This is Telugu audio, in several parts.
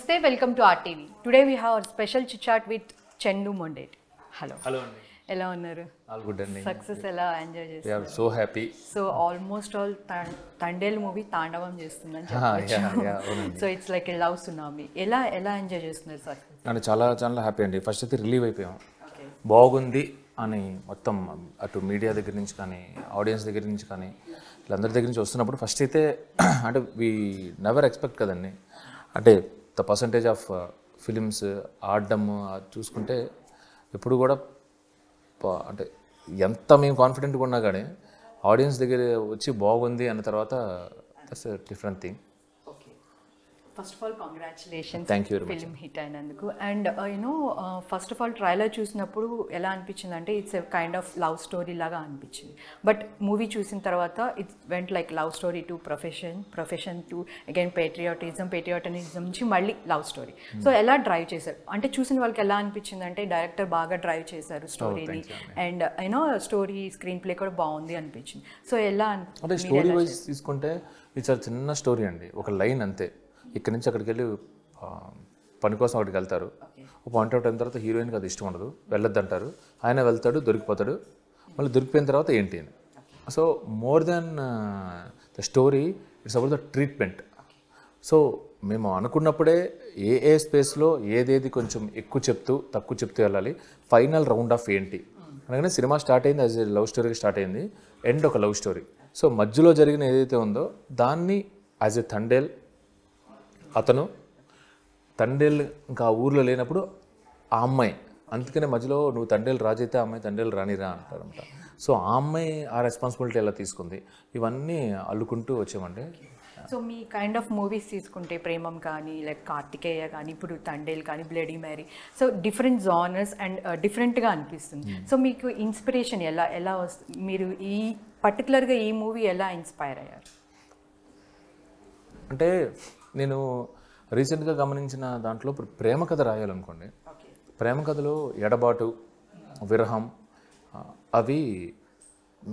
Namaste, welcome to RTV. Today we have a special chit chat with Chendu Mondeti. Hello. Hello అండి. ఎలా ఉన్నారు? ఆల్ గుడ్ అండి. సక్సెస్ ఎలా ఎంజాయ్ వి చేస్తున్నారు? Are so happy. So almost all Thandel movie తాండవం చేస్తుందని చెప్పొచ్చు. అవునండి. So it's like a love tsunami. ఎలా ఎంజాయ్ చేస్తున్నారు సక్సెస్? అంటే చాలా చాలా హ్యాపీ అండి. ఫస్ట్ అయితే రిలీవ్ అయిపోయాం, బాగుంది అని మొత్తం అటు మీడియా దగ్గర నుంచి కానీ ఆడియన్స్ దగ్గర నుంచి కానీ వీళ్ళందరి దగ్గర నుంచి వస్తున్నప్పుడు ఫస్ట్ అయితే అంటే వీ నెవర్ ఎక్స్పెక్ట్ కదండి. అంటే ద పర్సంటేజ్ ఆఫ్ ఫిలిమ్స్ ఆడడం చూసుకుంటే ఎప్పుడు కూడా అంటే ఎంత మేము కాన్ఫిడెంట్గా ఉన్నా కానీ ఆడియన్స్ దగ్గర వచ్చి బాగుంది అన్న తర్వాత that's a different thing. First of all congratulations, thank you very much. Film hit అయినందుకు. And first of all trailer చూసినప్పుడు ఎలా అనిపించింది అంటే it's a kind of love story లాగా అనిపించింది. బట్ మూవీ చూసిన తర్వాత it's went like love story to profession to again patriotism నుంచి మళ్ళీ లవ్ స్టోరీ. సో ఎలా డ్రైవ్ చేశారు అంటే చూసిన వాళ్ళకి ఎలా అనిపించింది అంటే డైరెక్టర్ బాగా డ్రైవ్ చేశారు స్టోరీని. అండ్ స్టోరీ స్క్రీన్ ప్లే కూడా బాగుంది అనిపించింది. సో ఎలా అంటే స్టోరీ వైజ్ తీసుకుంటే ఇది చిన్న స్టోరీ అండి, ఒక లైన్ అంతే. ఇక్కడి నుంచి అక్కడికి వెళ్ళి పని కోసం అక్కడికి వెళ్తారు. ఒక పాయింట్ అవుట్ అయిన తర్వాత హీరోయిన్కి అది ఇష్టం ఉండదు, వెళ్ళొద్దు అంటారు. ఆయన వెళ్తాడు, దొరికిపోతాడు. మళ్ళీ దొరికిపోయిన తర్వాత ఏంటి అని. So more than the story it's about the treatment. So మేము అనుకున్నప్పుడే ఏ స్పేస్లో ఏదేది కొంచెం ఎక్కువ చెప్తూ తక్కువ చెప్తూ వెళ్ళాలి, ఫైనల్ రౌండ్ ఆఫ్ ఏంటి అనగానే సినిమా స్టార్ట్ అయింది యాజ్ ఎ లవ్ స్టోరీగా స్టార్ట్ అయింది, ఎండ్ ఒక లవ్ స్టోరీ. సో మధ్యలో జరిగిన ఏదైతే ఉందో దాన్ని యాజ్ ఎ తండేల్ అతను తండేల్ ఇంకా ఆ ఊర్లో లేనప్పుడు ఆ అమ్మాయి, అందుకనే మధ్యలో నువ్వు తండేలు రాజైతే ఆ అమ్మాయి తండేలు రానిరా అంటారంట. సో ఆ అమ్మాయి ఆ రెస్పాన్సిబిలిటీ ఎలా తీసుకుంది, ఇవన్నీ అల్లుకుంటూ వచ్చామండి. So me kind of movies తీసుకుంటే ప్రేమం కానీ లైక్ కార్తికేయ కానీ ఇప్పుడు తండేల్ కానీ bloody marry, so different genres and డిఫరెంట్గా అనిపిస్తుంది. సో మీకు ఇన్స్పిరేషన్ ఎలా వస్తుంది? మీరు ఈ పర్టికులర్గా ఈ మూవీ ఎలా ఇన్స్పైర్ అయ్యారు? అంటే నేను రీసెంట్గా గమనించిన దాంట్లో ఇప్పుడు ప్రేమ కథ రాయాలనుకోండి, ప్రేమ కథలో ఎడబాటు, విరహం అవి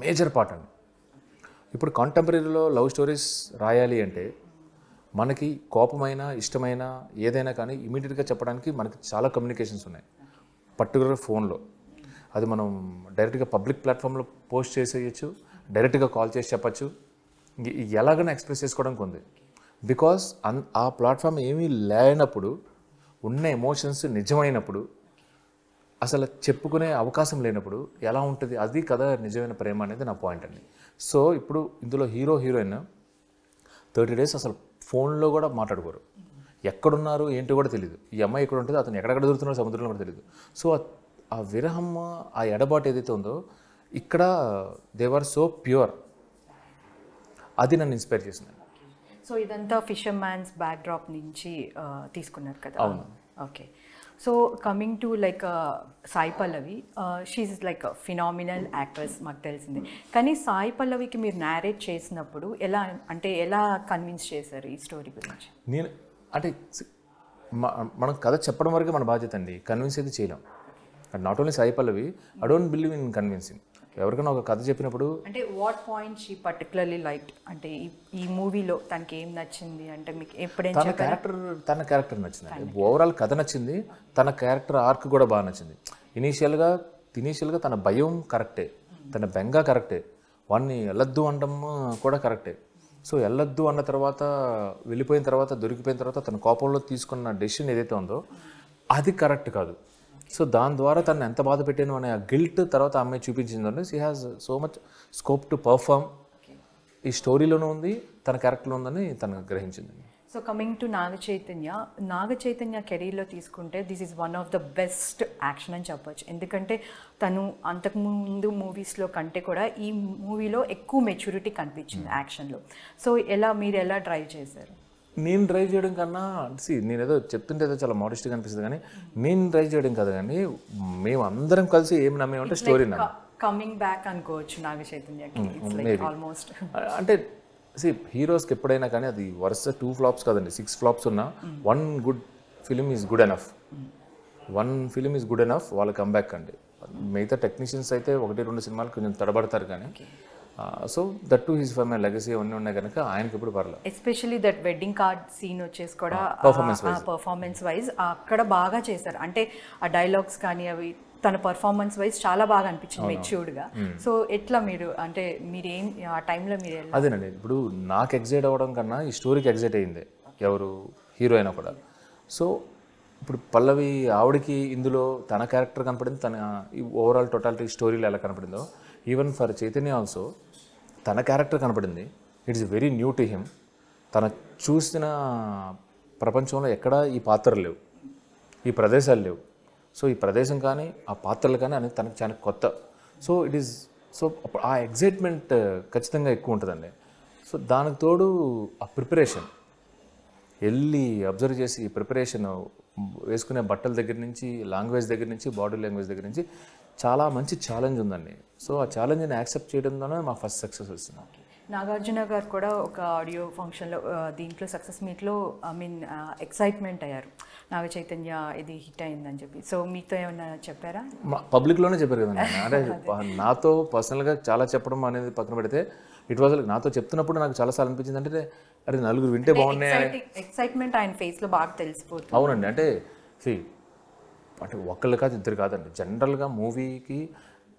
మేజర్ పార్ట్ అండి. ఇప్పుడు కాంటెంపరీలో లవ్ స్టోరీస్ రాయాలి అంటే మనకి కోపమైన ఇష్టమైన ఏదైనా కానీ ఇమీడియట్గా చెప్పడానికి మనకి చాలా కమ్యూనికేషన్స్ ఉన్నాయి. పర్టికులర్ ఫోన్లో అది మనం డైరెక్ట్గా పబ్లిక్ ప్లాట్ఫామ్లో పోస్ట్ చేసేయచ్చు, డైరెక్ట్గా కాల్ చేసి చెప్పచ్చు, ఎలాగైనా ఎక్స్ప్రెస్ చేసుకోవడానికి ఉంది. బికాస్ ఆ ప్లాట్ఫామ్ ఏమీ లేనప్పుడు, ఉన్న ఎమోషన్స్ నిజమైనప్పుడు, అసలు చెప్పుకునే అవకాశం లేనప్పుడు ఎలా ఉంటుంది, అది కదా నిజమైన ప్రేమ అనేది నా పాయింట్ అండి. సో ఇప్పుడు ఇందులో హీరోయిన్ 30 days అసలు ఫోన్లో కూడా మాట్లాడుకోరు, ఎక్కడున్నారు ఏంటో కూడా తెలియదు. ఈ అమ్మాయి ఎక్కడ ఉంటుంది, అతను ఎక్కడెక్కడ దొరుకుతున్నారో సముద్రంలో కూడా తెలియదు. సో ఆ విరహం, ఆ ఎడబాటు ఏదైతే ఉందో ఇక్కడ దే ఆర్ సో ప్యూర్, అది నన్ను ఇన్స్పైర్ చేసింది. సో ఇదంతా ఫిషర్ మ్యాన్స్ బ్యాక్డ్రాప్ నుంచి తీసుకున్నారు కదా? అవును. Okay. So coming to like Sai Pallavi, she's like phenomenal actress మాకు తెలిసింది. కానీ సాయి పల్లవికి మీరు నేరేట్ చేసినప్పుడు ఎలా కన్విన్స్ చేశారు ఈ స్టోరీ గురించి? నేను అంటే మనం కథ చెప్పడం వరకే మన బాధ్యత అండి, కన్విన్స్ అయితే చేయలేం. Not only Sai Pallavi, I don't believe in convincing. ఎవరికైనా ఒక కథ చెప్పినప్పుడు అంటే what point she particularly like, అంటే ఈ మూవీలో తనకి ఏం నచ్చింది అంటే మీకు ఎప్పుడైనా తన క్యారెక్టర్ నచ్చింది, ఓవరాల్ కథ నచ్చింది, తన క్యారెక్టర్ ఆర్క్ కూడా బాగా నచ్చింది. ఇనీషియల్గా తన భయం కరెక్టే, తన బెంగ కరెక్టే, వాడిని వెళ్ళొద్దు అనడం కూడా కరెక్టే. సో వెళ్ళొద్దు అన్న తర్వాత వెళ్ళిపోయిన తర్వాత దొరికిపోయిన తర్వాత తన కోపంలో తీసుకున్న డెసిషన్ ఏదైతే ఉందో అది కరెక్ట్ కాదు. సో దాని ద్వారా తను ఎంత బాధ పెట్టాను అనే ఆ గిల్ట్ తర్వాత అమ్మాయి చూపించిందంటే she has so much scope to perform. ఈ స్టోరీలోనూ ఉంది, తన క్యారెక్టర్లో ఉందని తను గ్రహించింది. So coming to Naga Chaitanya కెరీర్లో తీసుకుంటే this is one of the best action అని చెప్పొచ్చు. ఎందుకంటే తను అంతకుముందు మూవీస్లో కంటే కూడా ఈ మూవీలో ఎక్కువ మెచ్యూరిటీ కనిపించింది యాక్షన్లో. సో మీరు ఎలా డ్రైవ్ చేశారు? నేను డ్రైవ్ చేయడం కన్నా నేను ఏదో చెప్తుంటే ఏదో చాలా మోడెస్ట్గా అనిపిస్తుంది, కానీ నేను డ్రైవ్ చేయడం కాదు, కానీ మేము అందరం కలిసి ఏం నమ్మేమంటే స్టోరీ కమింగ్ బ్యాక్ అనుకోవచ్చు నాగ చైతన్యకి ఆల్మోస్ట్. అంటే హీరోస్కి ఎప్పుడైనా కానీ అది వరుస 2 flops కాదండి, 6 flops ఉన్నా 1 good film is good enough. 1 film is good enough వాళ్ళ కంబ్యాక్ అండి. మిగతా టెక్నీషియన్స్ అయితే 1-2 సినిమాలు కొంచెం తడబడతారు, కానీ so that to his for my legacy అవన్నీ ఉన్నాయి కనుక ఆయనకి ఇప్పుడు పర్లేదు. Especially that wedding card scene వచ్చేసి కూడా పర్ఫార్మెన్స్ వైజ్ అక్కడ బాగా చేశారు. అంటే ఆ డైలాగ్స్ కానీ అవి తన పర్ఫార్మెన్స్ వైజ్ చాలా బాగా అనిపించింది మెచ్యూర్డ్గా. సో ఎట్లా మీరు అంటే మీరేం ఆ టైంలో మీరు అదేనండి, ఇప్పుడు నాకు ఎగ్జైట్ అవ్వడం కన్నా ఈ స్టోరీకి ఎగ్జైట్ అయ్యింది ఎవరు హీరో అయినా కూడా. సో ఇప్పుడు పల్లవి ఆవిడకి ఇందులో తన క్యారెక్టర్ కనపడింది, తన ఈ ఓవరాల్ టోటాలిటీ స్టోరీలో ఎలా కనపడిందో ఈవెన్ ఫర్ చైతన్య ఆల్సో తన క్యారెక్టర్ కనపడింది. It's very new to him. తన చూసిన ప్రపంచంలో ఎక్కడా ఈ పాత్రలు లేవు, ఈ ప్రదేశాలు లేవు. సో ఈ ప్రదేశం కానీ ఆ పాత్రలు కానీ అనేది తనకు చాలా కొత్త. సో ఇట్ ఈస్ సో ఆ ఎగ్జైట్మెంట్ ఖచ్చితంగా ఎక్కువ ఉంటుందండి. సో దానికి తోడు ఆ ప్రిపరేషన్ వెళ్ళి అబ్జర్వ్ చేసి ప్రిపరేషన్ వేసుకునే బట్టల దగ్గర నుంచి లాంగ్వేజ్ దగ్గర నుంచి బాడీ లాంగ్వేజ్ దగ్గర నుంచి చాలా మంచి ఛాలెంజ్ ఉందండి. సో ఆ ఛాలెంజ్ని యాక్సెప్ట్ చేయడంలోనే మా ఫస్ట్ సక్సెస్ వచ్చింది. నాగార్జున గారు కూడా ఒక ఆడియో ఫంక్షన్లో దీంట్లో సక్సెస్ మీట్లో ఐ మీన్ ఎక్సైట్మెంట్ అయ్యారు, నాగ చైతన్య ఇది హిట్ అయిందని చెప్పి. సో మీతో ఏమైనా చెప్పారా? పబ్లిక్లోనే చెప్పారు కదండి. అంటే నాతో పర్సనల్గా చాలా చెప్పడం అనేది పక్కన పెడితే ఇట్ వాజ్ నాతో చెప్తున్నప్పుడు నాకు చాలాసార్లు అనిపించింది అంటే అరే నలుగురు వింటే బాగున్నాయి ఎక్సైట్మెంట్ ఆయన ఫేస్లో బాగా తెలిసిపోతుంది. అవునండి, అంటే అంటే ఒకళ్ళు కాదు ఇద్దరు కాదండి, జనరల్గా మూవీకి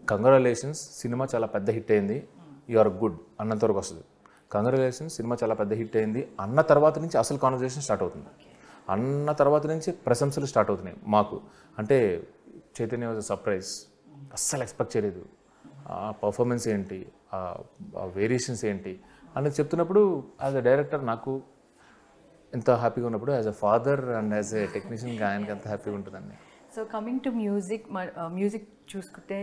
కంగ్రాచులేషన్స్ సినిమా చాలా పెద్ద హిట్ అయింది, యు ఆర్ గుడ్ అన్నంత వరకు వస్తుంది. కంగ్రాచులేషన్స్ సినిమా చాలా పెద్ద హిట్ అయింది అన్న తర్వాత నుంచి అసలు కాన్వర్జేషన్ స్టార్ట్ అవుతుంది. అన్న తర్వాత నుంచి ప్రశంసలు స్టార్ట్ అవుతున్నాయి మాకు. అంటే చైతన్య వాజ్ సర్ప్రైజ్, అస్సలు ఎక్స్పెక్ట్ చేయలేదు. ఆ పర్ఫార్మెన్స్ ఏంటి, ఆ వేరియేషన్స్ ఏంటి అనేది చెప్తున్నప్పుడు యాజ్ అ డైరెక్టర్ నాకు ఎంత హ్యాపీగా ఉన్నప్పుడు as a father and as a టెక్నీషియన్గా ఆయనకి ఎంత హ్యాపీగా ఉంటుందండి. So coming to music, music చూసుకుంటే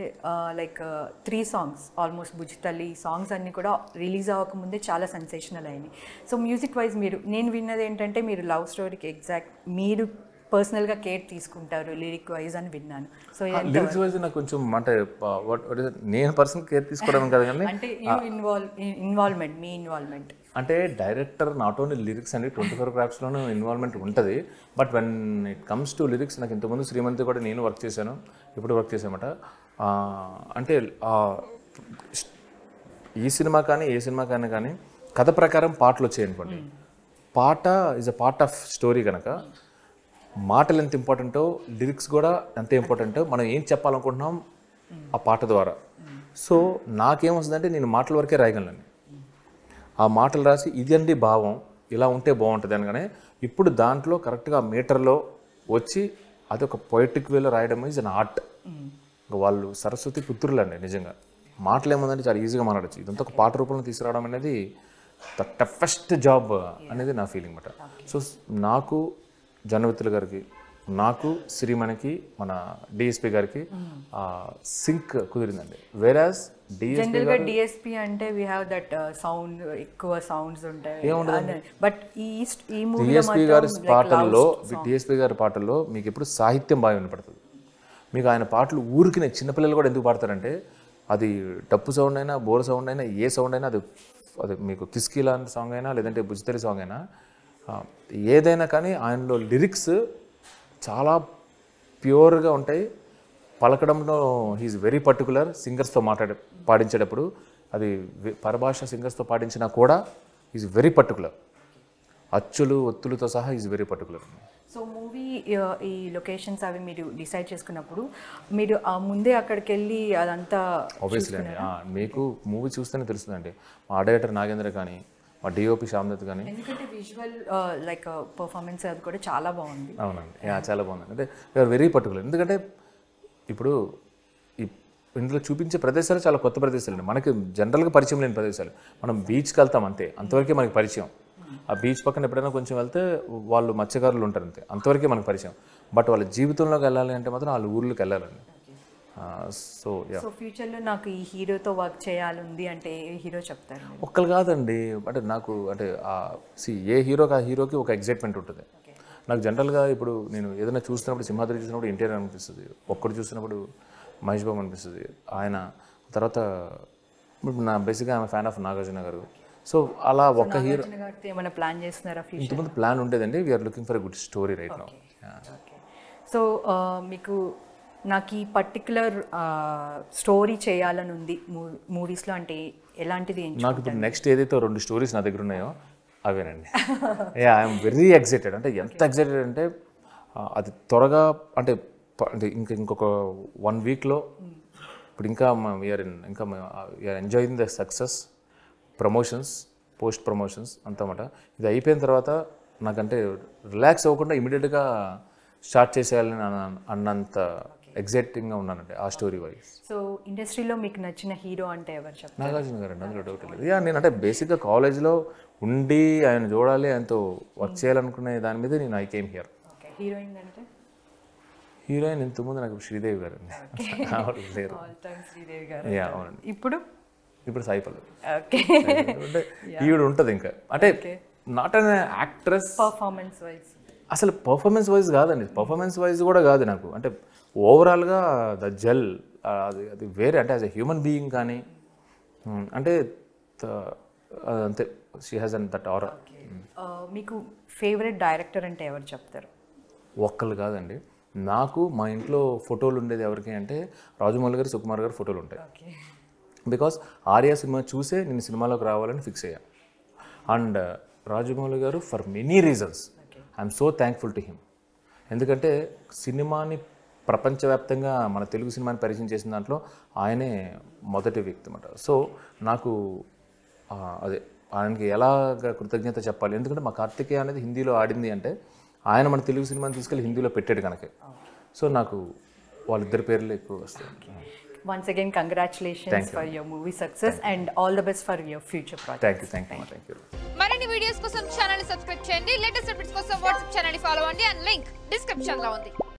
like 3 songs almost Bujjithalli songs అన్నీ కూడా రిలీజ్ అవ్వకముందే చాలా సెన్సేషనల్ అయినాయి. సో మ్యూజిక్ వైజ్ నేను విన్నది ఏంటంటే మీరు లవ్ స్టోరీకి ఎగ్జాక్ట్ మీరు పర్సనల్గా కేర్ తీసుకుంటారు లిరిక్ వైజ్ అని విన్నాను. సో లిరిక్స్ వైజ్ నాకు కొంచెం అంటే నేను పర్సనల్ కేర్ తీసుకోవడం కదా కానీ అంటే మీ ఇన్వాల్వ్మెంట్ అంటే డైరెక్టర్ నాట్ ఓన్లీ లిరిక్స్ అండి 24 క్రాఫ్ట్స్లోనూ ఇన్వాల్వ్మెంట్ ఉంటుంది. But when it comes to lyrics నాకు ఇంతకుముందు శ్రీమంతి కూడా నేను వర్క్ చేశాను, ఇప్పుడు వర్క్ చేసామట. అంటే ఈ సినిమా కానీ ఏ సినిమా కానీ కథ ప్రకారం పాటలు వచ్చాయనుకోండి, పాట is a part of story కనుక మాటలు ఎంత ఇంపార్టెంటో లిరిక్స్ కూడా ఎంత ఇంపార్టెంటో మనం ఏం చెప్పాలనుకుంటున్నాం ఆ పాట ద్వారా. సో నాకేమొస్తుందంటే నేను మాటల వరకే రాయగలను. ఆ మాటలు రాసి ఇది అండి భావం ఇలా ఉంటే బాగుంటుంది అనగానే ఇప్పుడు దాంట్లో కరెక్ట్గా మీటర్లో వచ్చి అది ఒక పొయిటిక్ వేలో రాయడం ఈజ్ అన్ ఆర్ట్. వాళ్ళు సరస్వతి పుత్రులు అండి నిజంగా. మాటలు ఏముందంటే చాలా ఈజీగా మాట్లాడచ్చు, ఇదంతా ఒక పాట రూపంలో తీసుకురావడం అనేది ద టఫెస్ట్ జాబ్ అనేది నా ఫీలింగ్ అన్నమాట. సో నాకు జనవిత్తుల గారికి, నాకు శ్రీమణికి, మన డిఎస్పి గారికి సింక్ కుదిరిందండి. వేరాజ్ డిఎస్పి అంటే వి హావ్ దట్ సౌండ్, ఎక్కువ సౌండ్స్ ఉంటాయి. బట్ ఈ డిఎస్పి గారి పాటల్లో, డిఎస్పి గారి పాటల్లో మీకు ఎప్పుడు సాహిత్యం బాగా వినపడుతుంది. మీకు ఆయన పాటలు ఊరికి చిన్నపిల్లలు కూడా ఎందుకు పాడతారంటే అది డప్పు సౌండ్ అయినా, బోర్ సౌండ్ అయినా, ఏ సౌండ్ అయినా, అది మీకు కిస్కీలా సాంగ్ అయినా లేదంటే బుజ్జితరి సాంగ్ అయినా ఏదైనా కానీ ఆయనలో లిరిక్స్ చాలా ప్యూర్గా ఉంటాయి. పలకడంలో హీఈస్ వెరీ పర్టికులర్. సింగర్స్తో పాడించేటప్పుడు అది పరభాష సింగర్స్తో పాడించినా కూడా ఈజ్ వెరీ పర్టికులర్. అచ్చులు ఒత్తులతో సహా is very particular. So movie ఈ లొకేషన్స్ అవి మీరు డిసైడ్ చేసుకున్నప్పుడు మీరు ముందే అక్కడికి వెళ్ళి అదంతా ఆబ్వియస్లీ అండి, మీకు మూవీ చూస్తేనే తెలుస్తుందండి. మా డైరెక్టర్ నాగేంద్ర కానీ, మా డిఓపి శ్యామ్దత్ కానీ, ఎందుకంటే విజువల్ లైక్ పర్ఫార్మెన్స్ అది కూడా చాలా బాగుంది. అవునండి, చాలా బాగుంది. అంటే వీఆర్ వెరీ పర్టికులర్. ఎందుకంటే ఇప్పుడు ఇందులో చూపించే ప్రదేశాలు చాలా కొత్త ప్రదేశాలు అండి, మనకి జనరల్గా పరిచయం లేని ప్రదేశాలు. మనం బీచ్కి వెళ్తాం అంతే, అంతవరకే మనకి పరిచయం. ఆ బీచ్ పక్కన ఎప్పుడైనా కొంచెం వెళ్తే వాళ్ళు మత్స్యకారులు ఉంటారు అంతే, అంతవరకే మనకు పరిచయం. బట్ వాళ్ళ జీవితంలోకి వెళ్ళాలి అంటే మాత్రం వాళ్ళ ఊర్లోకి వెళ్ళాలండి. సో ఫ్యూచర్లో నాకు ఈ హీరోతో వర్క్ చేయాలి అంటే ఏ హీరో చెప్తారు? ఒక్కరు కాదండి, అంటే నాకు అంటే ఏ హీరోకి ఆ హీరోకి ఒక ఎగ్జైట్మెంట్ ఉంటుంది. నాకు జనరల్గా ఇప్పుడు నేను ఏదైనా చూస్తున్నప్పుడు, సింహాద్రి చూసినప్పుడు ఎన్టీఆర్ అనిపిస్తుంది, ఒక్కడు చూసినప్పుడు మహేష్ బాబు అనిపిస్తుంది. ఆయన తర్వాత నా బేసిక్గా ఆమె ఫ్యాన్ ఆఫ్ నాగార్జున గారు. సో అలా ఒక హీరో ఏమైనా ప్లాన్ చేస్తున్నారా? ఇంతకుముందు ప్లాన్ ఉండేదండి. We're looking for a good story right now. సో మీకు నాకు ఈ పర్టికులర్ స్టోరీ చేయాలని ఉంది మూవీస్లో అంటే ఎలాంటిది నాకు ఇప్పుడు నెక్స్ట్ ఏదైతే 2 స్టోరీస్ నా దగ్గర ఉన్నాయో అవేనండి. I'm very excited. అంటే ఎంత ఎక్సైటెడ్ అంటే అది త్వరగా అంటే ఇంకొక 1 వీక్లో ఇప్పుడు ఇంకా we're enjoying the success, promotions, post promotions అంతమాట. ఇది అయిపోయిన తర్వాత నాకంటే రిలాక్స్ అవ్వకుండా ఇమీడియట్గా స్టార్ట్ చేసేయాలని అన్నంత ఎగ్జైటింగ్గా ఉన్నానండి ఆ స్టోరీ వైజ్. సో ఇండస్ట్రీలో మీకు నచ్చిన హీరో అంటే ఎవరు చెప్తారు? నాగార్జున గారు అండి, అందులో డౌట్ లేదు. నేను అంటే బేసిక్గా కాలేజ్లో ఉండి ఆయన చూడాలి, ఆయనతో వర్క్ చేయాలనుకునే దాని మీద నేను I came here. Okay, heroine అంటే? హీరోయిన్ ఇంతకుముందు నాకు శ్రీదేవి గారు అండి. లేరు. శ్రీదేవి గారు. అవునండి. ఇప్పుడు సాయి పల్లవి. ఓకే, అంటే ఈవిడ ఉంటుంది ఇంకా. అంటే not an actress performance wise, అసలు పర్ఫార్మెన్స్ వైజ్ కాదండి, పర్ఫార్మెన్స్ వైజ్ కూడా కాదు నాకు. అంటే ఓవరాల్గా ద జెల్ అది వేరే. అంటే యాజ్ ఎ హ్యూమన్ బీయింగ్ కానీ అంటే అంతే, షీ హ్యాస్ అన్ దట్ ఆరా. మీకు ఫేవరెట్ డైరెక్టర్ అంటే ఎవరు చెప్తారు? ఒక్కళ్ళు కాదండి, నాకు మా ఇంట్లో ఫోటోలు ఉండేది ఎవరికి అంటే రాజమౌళి గారు, సుకుమార్ గారు ఫోటోలు ఉంటాయి. బికాస్ ఆర్యా సినిమా చూసే నేను సినిమాలోకి రావాలని ఫిక్స్ అయ్యా. అండ్ రాజమౌళి గారు for many reasons I'm so thankful to him. ఎందుకంటే సినిమాని ప్రపంచవ్యాప్తంగా మన తెలుగు సినిమాని పరిచయం చేసిన దాంట్లో ఆయనే మొదటి వ్యక్తి అన్నమాట. సో నాకు అదే ఆయనకి ఎలాగ కృతజ్ఞత చెప్పాలి. ఎందుకంటే మా కార్తికేయ అనేది హిందీలో ఆడింది అంటే ఆయన మన తెలుగు సినిమాని తీసుకెళ్ళి హిందీలో పెట్టాడు కనుక. సో నాకు వాళ్ళిద్దరి పేర్లు ఎక్కువ వస్తాయి. Once again, congratulations for your movie success and all the best for your future projects. Thank you. మరిన్ని వీడియోస్ కోసం ఛానల్ ని సబ్స్క్రైబ్ చేయండి. లేటెస్ట్ అప్డేట్స్ కోసం వాట్సాప్ ఛానల్ ని ఫాలో అవ్వండి. అండ్ లింక్ డిస్క్రిప్షన్ లో ఉంది.